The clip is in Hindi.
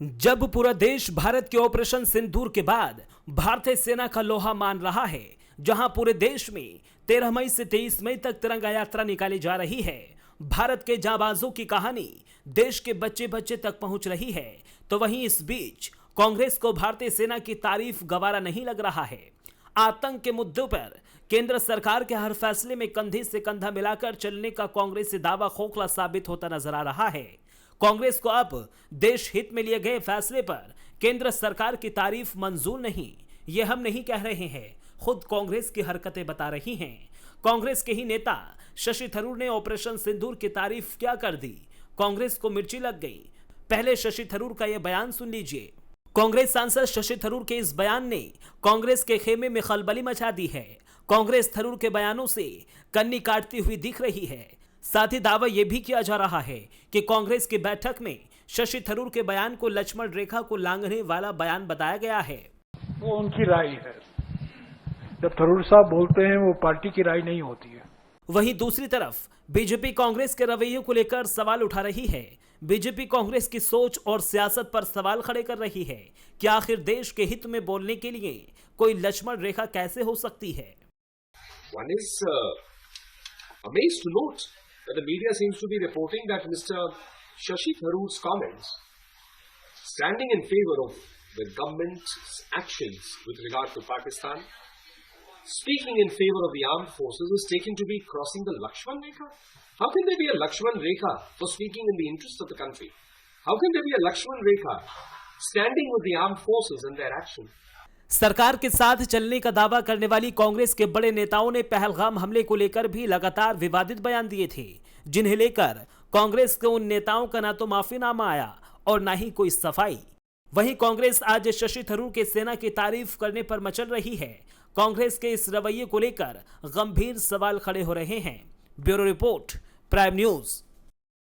जब पूरा देश भारत के ऑपरेशन सिंदूर के बाद भारतीय सेना का लोहा मान रहा है, जहां पूरे देश में 13 मई से 23 मई तक तिरंगा यात्रा निकाली जा रही है, भारत के जांबाजों की कहानी देश के बच्चे बच्चे तक पहुंच रही है, तो वहीं इस बीच कांग्रेस को भारतीय सेना की तारीफ गवारा नहीं लग रहा है। आतंक के मुद्दों पर केंद्र सरकार के हर फैसले में कंधे से कंधा मिलाकर चलने का कांग्रेस से दावा खोखला साबित होता नजर आ रहा है। कांग्रेस को अब देश हित में लिए गए फैसले पर केंद्र सरकार की तारीफ मंजूर नहीं, ये हम नहीं कह रहे हैं, खुद कांग्रेस की हरकतें बता रही हैं। कांग्रेस के ही नेता शशि थरूर ने ऑपरेशन सिंदूर की तारीफ क्या कर दी, कांग्रेस को मिर्ची लग गई। पहले शशि थरूर का यह बयान सुन लीजिए। कांग्रेस सांसद शशि थरूर के इस बयान ने कांग्रेस के खेमे में खलबली मचा दी है। कांग्रेस थरूर के बयानों से कन्नी काटती हुई दिख रही है। साथ ही दावा यह भी किया जा रहा है कि कांग्रेस की बैठक में शशि थरूर के बयान को लक्ष्मण रेखा को लांघने वाला बयान बताया गया है। वो उनकी राय है, जब थरूर साहब बोलते हैं वो पार्टी की राय नहीं होती है। वहीं दूसरी तरफ बीजेपी कांग्रेस के रवैये को लेकर सवाल उठा रही है। बीजेपी कांग्रेस की सोच और सियासत पर सवाल खड़े कर रही है कि आखिर देश के हित में बोलने के लिए कोई लक्ष्मण रेखा कैसे हो सकती है। One is amazed to note that the media seems to be reporting that Mr. Shashi Tharoor's comments standing in favor of the government's actions with regard to Pakistan, speaking in favor of the armed forces, is taken to be crossing the Lakshman Rekha. How can there be a Lakshman Rekha for speaking in the interest of the country? How can there be a Lakshman Rekha standing with the armed forces and their action? सरकार के साथ चलने का दावा करने वाली कांग्रेस के बड़े नेताओं ने पहलगाम हमले को लेकर भी लगातार विवादित बयान दिए थे, जिन्हें लेकर कांग्रेस के उन नेताओं का ना तो माफीनामा आया और ना ही कोई सफाई। वहीं कांग्रेस आज शशि थरूर के सेना की तारीफ करने पर मचल रही है। कांग्रेस के इस रवैये को लेकर गंभीर सवाल खड़े हो रहे हैं। Bureau report, prime news.